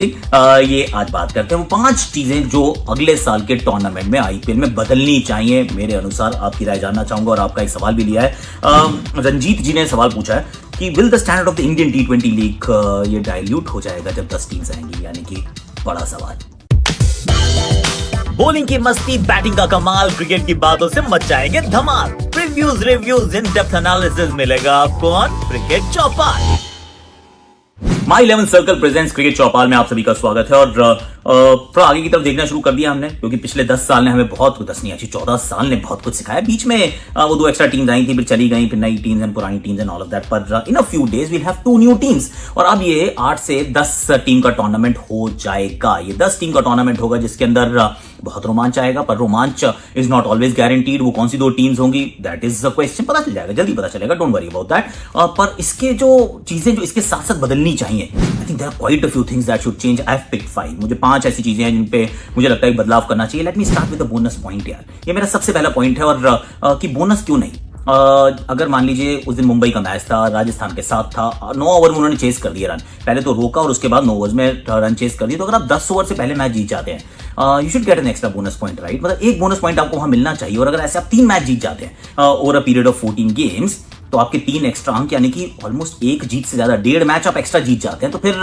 ये आज बात करते हैं वो 5 चीजें जो अगले साल के टूर्नामेंट में आईपीएल में बदलनी चाहिए मेरे अनुसार। आपकी राय जानना चाहूंगा और आपका एक सवाल भी लिया है। रंजीत जी ने सवाल पूछा है कि will the standard of the Indian T20 league ये डाइल्यूट हो जाएगा जब 10 टीम्स आएंगी, यानी कि बड़ा सवाल। बॉलिंग की मस्ती, बैटिंग का कमाल, क्रिकेट की बातों से मच जाएंगे धमाल। Previews, reviews, in depth analysis मिलेगा आपको on cricket Chaupal. My 11 circle presents cricket Chaupal में आप सभी का स्वागत है। और थोड़ा आगे की तरफ देखना शुरू कर दिया हमने, क्योंकि पिछले 10 साल ने हमें बहुत कुछ, 10 नहीं अच्छी 14 साल ने बहुत कुछ सिखाया। बीच में वो 2 एक्स्ट्रा टीम्स आई थी, फिर चली गई, फिर नई टीम्स एंड पुरानी teams and all of that. पर in a few days we'll have 2 new teams और अब ये 8 से 10 टीम का टूर्नामेंट हो जाएगा। ये 10 टीम का टूर्नामेंट होगा जिसके अंदर बहुत रोमांच आएगा, पर रोमांच इज नॉट ऑलवेज गारंटीड। वो कौन सी 2 टीम्स होंगी, दैट इज द क्वेश्चन। पता चल जाएगा, जल्दी पता चलेगा, डोंट वरी अबाउट दैट। पर इसके जो चीजें जो इसके साथ साथ बदलनी चाहिए, I think there are quite a few things that should change. I have picked 5। मुझे 5 ऐसी चीजें हैं जिन पे मुझे लगता है बदलाव करना चाहिए। Let me start with the bonus point यार। ये मेरा सबसे पहला पॉइंट है। और कि बोनस क्यों नहीं, अगर मान लीजिए उस दिन मुंबई का मैच था, राजस्थान के साथ था, 9 ओवर में उन्होंने चेस कर दिए रन, पहले तो रोका और उसके बाद 9 ओवर में रन चेस कर दिए। तो अगर आप 10 ओवर से पहले मैच जीत जाते हैं, you should get an extra bonus point, right? मतलब एक बोनस पॉइंट आपको वहां मिलना चाहिए। और अगर ऐसे आप 3 मैच जीत जाते हैं over a period of 14 games, तो आपके 3 एक्स्ट्रा अंक, यानी कि ऑलमोस्ट 1 जीत से ज्यादा, 1.5 मैच आप एक्स्ट्रा जीत जाते हैं। तो फिर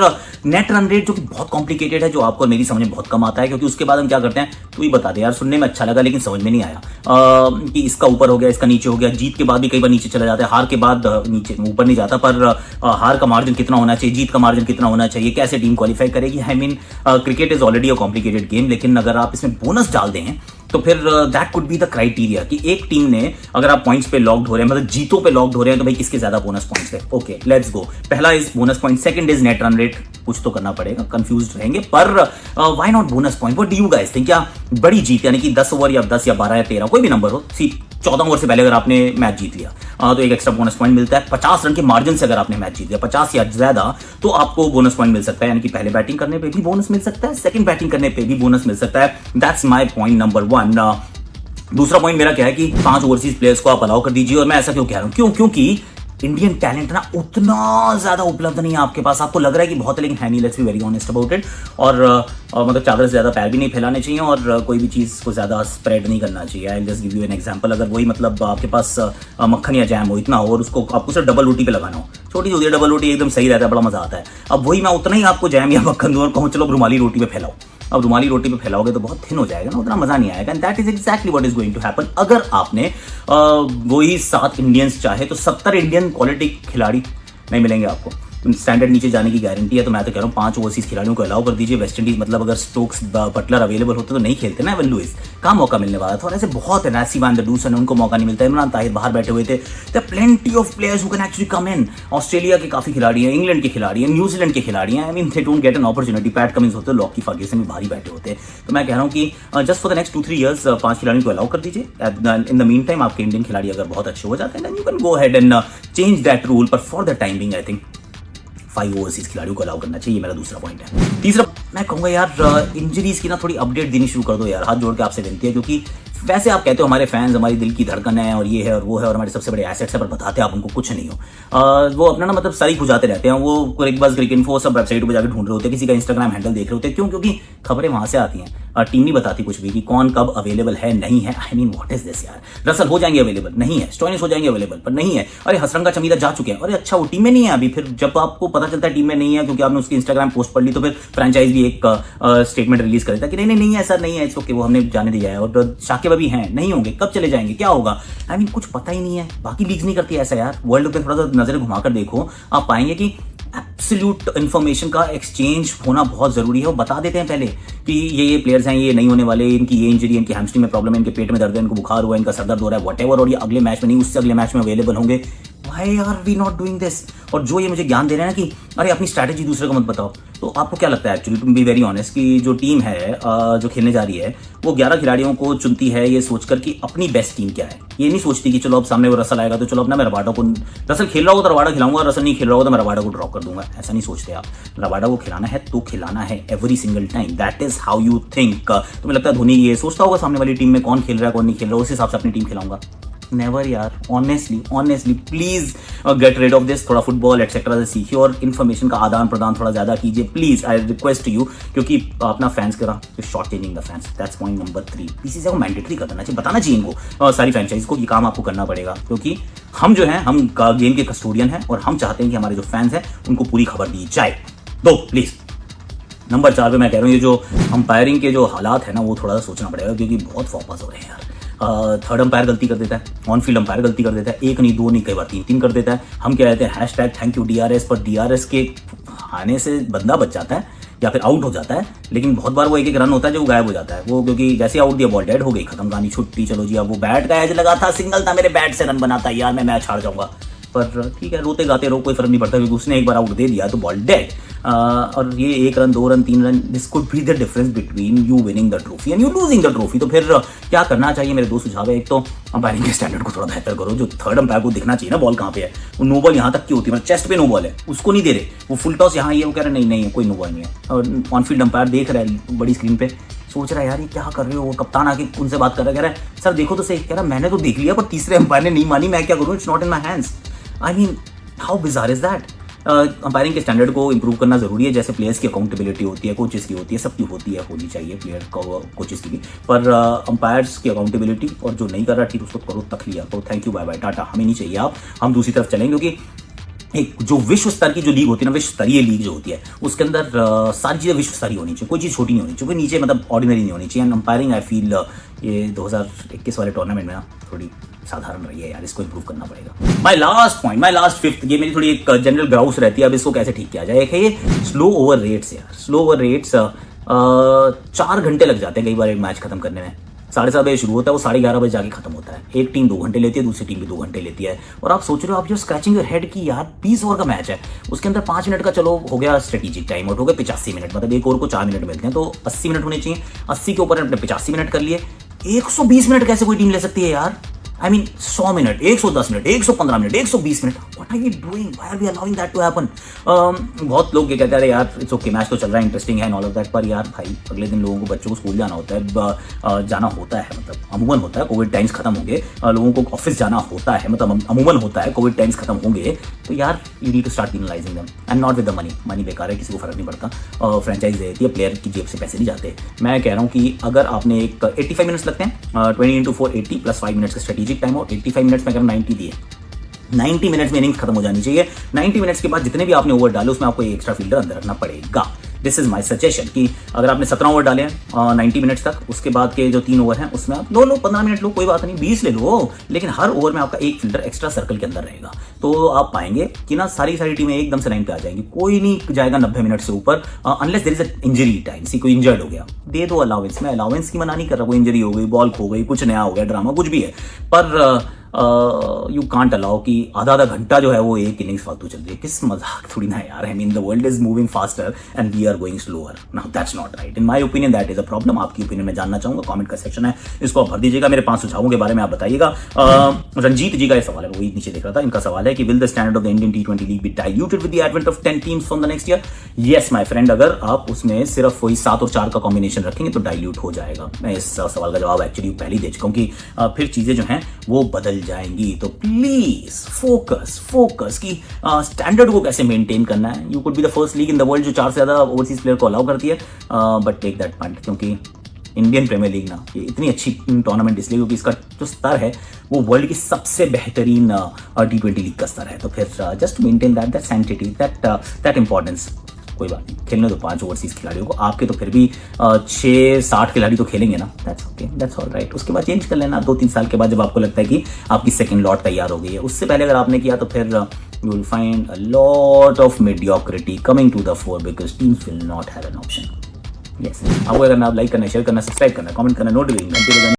नेट रन रेट, जो कि बहुत कॉम्प्लिकेटेड है, जो आपको मेरी समझ में बहुत कम आता है, क्योंकि उसके बाद हम क्या करते हैं, तू ही बता दे यार, सुनने में अच्छा लगा लेकिन समझ में नहीं आया कि इसका ऊपर हो गया, इसका नीचे हो गया। जीत के बाद भी कई बार नीचे चला जाता है, हार के बाद नीचे ऊपर नहीं जाता। पर हार का मार्जिन कितना होना चाहिए, जीत का मार्जिन कितना होना चाहिए, कैसे टीम क्वालिफाई करेगी। I mean cricket is already a complicated game, लेकिन अगर आप इसमें बोनस डाल दें तो फिर that could be the criteria कि एक टीम ने, अगर आप पॉइंट्स पे लॉक्ड हो रहे हैं, मतलब जीतों पे लॉक्ड हो रहे हैं, तो भाई किसके ज्यादा बोनस पॉइंट्स है। Okay, let's go. पहला is bonus point, second is net run rate. कुछ तो करना पड़ेगा, कंफ्यूज रहेंगे, पर why not bonus point? What do you guys think? क्या बड़ी जीत, यानी कि 10 ओवर या 10 या 12 या 13, कोई भी नंबर हो, 14 ओवर से पहले अगर आपने मैच जीत लिया तो एक एक्स्ट्रा बोनस पॉइंट मिलता है। 50 रन के मार्जिन से अगर आपने मैच जीत लिया, 50 या ज्यादा, तो आपको बोनस पॉइंट मिल सकता है। यानी कि पहले बैटिंग करने पे भी बोनस मिल सकता है, सेकंड बैटिंग करने पे भी बोनस मिल सकता है। That's my point number 1। दूसरा पॉइंट मेरा क्या है कि 5 ओवरसीज प्लेयर्स को आप अलाउ कर दीजिए। और मैं ऐसा क्यों कह रहा हूं, क्योंकि इंडियन टैलेंट ना उतना ज्यादा उपलब्ध नहीं है आपके पास। आपको लग रहा है कि बहुत है, लेकिन है नहीं। Let's be very honest about it. और मतलब चादर से ज्यादा पैर भी नहीं फैलाने चाहिए, और कोई भी चीज को ज्यादा स्प्रेड नहीं करना चाहिए। I just give you an example. अगर वही मतलब आपके पास मक्खन या जैम हो इतना हो, और उसको आपको सिर्फ डबल रोटी पे लगाना हो, छोटी होती है डबल रोटी, एकदम सही रहता है, बड़ा मजा आता है। अब वही मैं उतना ही आपको जैम या मक्खन दूं और कहूं चलो रुमाली रोटी पे फैलाओ। अब रुमाली रोटी पे फैलाओगे तो बहुत थिन हो जाएगा ना, उतना मजा नहीं आएगा। And that is exactly what is going to happen. अगर आपने वही 7 इंडियंस चाहे तो 70 इंडियन क्वालिटी खिलाड़ी नहीं मिलेंगे आपको। स्टैंडर्ड नीचे जाने की गारंटी है। तो मैं तो कह रहा हूँ 5 ओवरसीज खिलाड़ियों को अलाउ कर दीजिए। वेस्ट इंडीज, मतलब अगर स्टोक्स बटलर अवेलेबल होते तो नहीं खेलते ना एवन लुइस, कहाँ मौका मिलने वाला था। और ऐसे बहुत है, नासिब एंड डूसन, उनको मौका नहीं मिलता। इमरान ताहिर बाहर बैठे हुए थे। There are plenty of players who can actually come in. Australia के काफी खिलाड़ी हैं, इंग्लैंड के खिलाड़ी हैं, न्यूजीलैंड के खिलाड़ी हैं। I mean they don't get an opportunity. PAT Cummins होते, लॉकी फर्ग्यूसन भी भारी बैठे होते। तो मैं कह रहा हूँ कि just for the next 2-3 years 5 खिलाड़ियों को अलाउ कर दीजिए। इन द मीन टाइम आपके इंडियन खिलाड़ी अगर बहुत अच्छे हो जाते हैं, then you can go ahead and change that rule. पर for the time being I think 5 overseas खिलाड़ियों को अलाउ करना चाहिए। मेरा दूसरा पॉइंट है। तीसरा, मैं कहूंगा यार इंजरीज की ना थोड़ी अपडेट देनी शुरू कर दो यार, हाथ जोड़ के आपसे विनती है। क्योंकि वैसे आप कहते हो हमारे फैंस हमारी दिल की धड़कन है, और ये है और वो है, और हमारे सबसे बड़े एसेट्स है, पर बताते आप उनको कुछ नहीं हो। वो अपना ना मतलब सारी खुजाते रहते हैं। वो क्रिक इन्फो सब वेबसाइट पर जाकर ढूंढ रहे होते हैं, किसी का इंस्टाग्राम हैंडल देख रहे होते हैं। क्यों? क्योंकि खबरें वहां से आती हैं, टीम नहीं बताती कुछ भी कि कौन कब अवेलेबल है, नहीं है। I mean what is this यार? रसल हो जाएंगे अवेलेबल, नहीं है। स्टोइनिस हो जाएंगे अवेलेबल, पर नहीं है। अरे हसरंगा चमीदा जा चुके हैं, अरे अच्छा वो टीम में नहीं है अभी। फिर जब आपको पता चलता है टीम में नहीं है, क्योंकि आपने उसकी इंस्टाग्राम पोस्ट पढ़ ली, तो फिर फ्रेंचाइज भी एक स्टेटमेंट रिलीज कर देता है कि नहीं है, ऐसा नहीं है, इट्स ओके, वो हमने जाने दिया है। और शाकिब अभी हैं, नहीं होंगे, कब चले जाएंगे, क्या होगा? आई मीन कुछ पता ही नहीं है। बाकी लीग्स नहीं करती ऐसा यार। वर्ल्ड पे थोड़ा सा नजर घुमाकर देखो, आप पाएंगे कि एब्सोल्यूट इन्फॉर्मेशन का एक्सचेंज होना बहुत जरूरी है। वो बता देते हैं पहले कि ये प्लेयर्स हैं, ये नहीं होने वाले, इनकी ये इंजरी, इनकी हैमस्ट्रिंग में प्रॉब्लम है, इनके पेट में दर्द है, इनको बुखार हुआ है, इनका सर दर्द हो रहा है, व्हाटएवर, और ये अगले मैच में नहीं, उससे अगले मैच में अवेलेबल होंगे। Why are we not doing this? और जो ये मुझे ज्ञान दे रहे हैं ना कि अरे अपनी स्ट्रैटेजी दूसरे को मत बताओ, तो आपको क्या लगता है actually, to be very honest, कि जो टीम है जो खेलने जा रही है, वो 11 खिलाड़ियों को चुनती है ये सोचकर कि अपनी बेस्ट टीम क्या है। ये नहीं सोचती कि चलो अब सामने वो रसल आएगा तो चलो अपना मैं रबाडा को, रसल खेल रहा होगा तो रबाडा खिलाऊंगा, रसल नहीं खेल रहा होगा तो मैं रबाडा को ड्रॉप कर दूंगा। ऐसा नहीं सोचते आप। रबाडा को खिलाना है तो खिलाना है every single time. That is how you think. तुम्हें लगता है धोनी ये सोचता होगा सामने वाली टीम में कौन खेल रहा है कौन नहीं खेल रहा है, उस हिसाब से अपनी टीम खिलाऊंगा? नेवर यार, honestly please get rid of this. थोड़ा फुटबॉल एक्सेट्रा से सीखिए और इन्फॉर्मेशन का आदान प्रदान थोड़ा ज्यादा कीजिए प्लीज, आई रिक्वेस्ट यू, क्योंकि अपना फैंस करा short changing the fans, that's point number 3। BCCI को मैंडेटरी कर देना चाहिए, बताना चाहिए इनको सारी फ्रेंचाइज को, ये काम आपको करना पड़ेगा, क्योंकि हम जो है हम गेम के कस्टोडियन हैं और हम चाहते हैं कि हमारे जो फैंस हैं उनको पूरी खबर दी जाए। दो प्लीज। नंबर 4 पे मैं कह रहा हूँ ये जो अंपायरिंग के जो हालात है ना वो थोड़ा सा सोचना पड़ेगा, क्योंकि बहुत फॉपस हो रहे हैं यार। थर्ड अंपायर गलती कर देता है, ऑन फील्ड अंपायर गलती कर देता है, एक नहीं दो नहीं कई बार तीन कर देता है। हम क्या कहते हैं हैशटैग थैंक यू DRS, पर DRS के आने से बंदा बच जाता है या फिर आउट हो जाता है, लेकिन बहुत बार वो एक रन होता है जो गायब हो जाता है वो, क्योंकि जैसे आउट दिया बॉल डेड हो गई, खत्म कहानी, छुट्टी, चलो जी। अब वो बैट का एज लगा था, सिंगल था, मेरे बैट से रन बनाता यार, मैं मैच हार जाऊंगा, पर ठीक है रोते गाते रहो, कोई फर्क नहीं पड़ता, क्योंकि उसने एक बार आउट दे दिया तो बॉल डेड। और ये 1 run 2 run 3 run, this could be the difference between you winning the trophy and you losing the trophy. तो फिर क्या करना चाहिए? मेरे 2 सुझाव है। एक तो अंपायरिंग के स्टैंडर्ड को थोड़ा बेहतर करो, जो थर्ड अंपायर को दिखना चाहिए ना बॉल कहाँ पे है, वो नो बॉल यहाँ तक की होती है, मतलब चेस्ट पे नो बॉल है उसको नहीं दे रहे, वो फुल टॉस यहाँ ये वो कह रहे नहीं कोई नो बॉल नहीं है, और ऑन फील्ड अंपायर देख रहा है बड़ी स्क्रीन पे, सोच रहा है यार ये क्या कर रहे हो, वो कप्तान आके उनसे बात कर रहा है, कह रहा है सर देखो तो सही, कह रहा मैंने तो देख लिया पर तीसरे अंपायर ने नहीं मानी, मैं क्या करूँ, it's not in my hands. I mean how bizarre is that. Umpiring के स्टैंडर्ड को इंप्रूव करना जरूरी है, जैसे प्लेयर्स की अकाउंटेबिलिटी होती है, कोचेस की होती है, सबकी होती है, होनी चाहिए प्लेयर कोचेस की भी, पर अंपायर्स की अकाउंटेबिलिटी और जो नहीं कर रहा ठीक उसको करो तक लिया, तो thank you bye bye tata, हमें नहीं चाहिए आप, हम दूसरी तरफ चलेंगे। क्योंकि एक जो विश्व स्तर की जो लीग होती है ना, विश्व स्तरीय लीग जो होती है उसके अंदर सारी चीज़ें विश्व स्तरीय होनी चाहिए, कोई चीज़ छोटी नहीं होनी चाहिए, कोई नीचे मतलब ऑर्डिनरी नहीं होनी चाहिए। एंड अंपायरिंग आई फील ये 2021 वाले टूर्नामेंट में ना थोड़ी साधारण रही है यार, इसको इंप्रूव करना पड़ेगा। My last point, my last fifth, ये मेरी थोड़ी एक जनरल ग्राउस रहती है, अब इसको कैसे ठीक किया जाए। एक है ये स्लो ओवर रेट्स यार, स्लो ओवर रेट्स 4 घंटे लग जाते हैं कई बार एक मैच खत्म करने में, 7:30 बजे शुरू होता है, वो 11:30 बजे जाके खत्म होता है। एक टीम 2 घंटे लेती है, दूसरी टीम भी 2 घंटे लेती है, और आप सोच रहे हो आप जो स्क्रैचिंग योर हेड की यार 20 ओवर का मैच है, उसके अंदर 5 मिनट का चलो हो गया स्ट्रेटेजिक टाइम आउट, हो गया 85 मिनट, मतलब एक ओवर को 4 मिनट मिलते हैं, तो 80 मिनट होने चाहिए, 80 के ऊपर अपने 85 मिनट कर लिए, 120 मिनट कैसे कोई टीम ले सकती है यार? I mean 100 minute, 110 minute, 115 minute, 120 minute, what are you doing, why are we allowing that to happen? बहुत लोग ये कहते हैं यार इट्स ओके मैच तो चल रहा है, इंटरेस्टिंग है एंड ऑल ऑफ दैट, पर यार भाई अगले दिन लोगों को बच्चों को स्कूल जाना होता है, जाना होता है, मतलब अमूमन होता है, कोविड टाइम्स खत्म होंगे, लोगों को ऑफिस जाना होता है, मतलब अमूमन होता है, कोविड टाइम्स खत्म होंगे, तो यार you need to start penalising them and not with the money बेकार है, किसी को फर्क नहीं पड़ता, फ्रेंचाइज देती है, प्लेयर की जेब से पैसे नहीं जाते। मैं कह रहा हूँ कि अगर आपने एक 85 मिनट्स लगते हैं, 20 × 4 80 प्लस 5 मिनट्स का स्ट्रेटेजिक टाइम और 85 मिनट्स में अगर 90 दिए, 90 मिनट्स में इनिंग्स खत्म हो जानी चाहिए। 90 मिनट्स के बाद जितने भी आपने ओवर डाले उसमें आपको एक एक्स्ट्रा फील्डर अंदर रखना पड़ेगा। दिस इज माय सजेशन कि अगर आपने 17 ओवर डाले हैं 90 मिनट्स तक, उसके बाद के जो 3 ओवर हैं उसमें आप लो 15 मिनट लो, कोई बात नहीं, 20 ले लो, लेकिन हर ओवर में आपका एक फील्डर एक्स्ट्रा सर्कल के अंदर रहेगा, तो आप पाएंगे कि ना सारी टीमें एकदम से लाइन पे आ जाएंगी, कोई नहीं जाएगा 90 मिनट से ऊपर, unless there is a injury time, see कोई इंजर्ड हो गया दे दो अलाउंस, मैं अलाउंस की मना नहीं कर रहा, कोई इंजरी हो गई, बॉल खो गई, कुछ नया हो गया, ड्रामा कुछ भी है, पर यू कांट अलाउ कि आधा घंटा जो है वो एक इनिंग्स फालतू चल रही है, किस मजाक थोड़ी ना यार। I mean the world is moving faster and we are going slower, now that's not right in my opinion, that is a problem. आपकी ओपिनियन में जानना चाहूंगा, कमेंट का सेक्शन है, इसको आप भर दीजिएगा, मेरे 5 सुझावों के बारे में आप बताइएगा। रंजीत जी का ये सवाल है, वही नीचे देख रहा था, इनका सवाल है कि will the standard of the Indian T20 league be diluted with the advent of 10 teams from the next year? Yes my friend, अगर आप उसमें सिर्फ वही 7 और 4 का कॉम्बिनेशन रखेंगे तो डाइल्यूट हो जाएगा। मैं इस सवाल का जवाब एक्चुअली पहले ही दे चुका हूं कि फिर चीजें जो हैं वो बदल जाएंगी, तो प्लीज फोकस कि स्टैंडर्ड को कैसे मेंटेन करना है। You could be the first league in the world जो 4 से ज्यादा ओवरसीज प्लेयर को अलाउ करती है, बट टेक दैट पॉइंट, क्योंकि इंडियन प्रीमियर लीग ना ये इतनी अच्छी टूर्नामेंट इसलिए क्योंकि इसका जो स्तर है वो वर्ल्ड की सबसे बेहतरीन T20 लीग का स्तर है, तो फिर just maintain that sanctity, that importance. कोई बात नहीं, खेलने तो 5 ओवरसीज खिलाड़ियों को, आपके तो फिर भी 6-60 खिलाड़ी तो खेलेंगे ना, that's okay, that's all right. उसके बाद चेंज कर लेना 2-3 साल के बाद, जब आपको लगता है कि आपकी सेकंड लॉट तैयार हो गई है। उससे पहले अगर आपने किया तो फिर you will find a lot of mediocrity coming to the fore, because teams will not have an option. Yes, आपको अगर मैं आप लाइक करना, शेयर करना, सब्सक्राइब करना, कमेंट करना, नोटिफिकेशन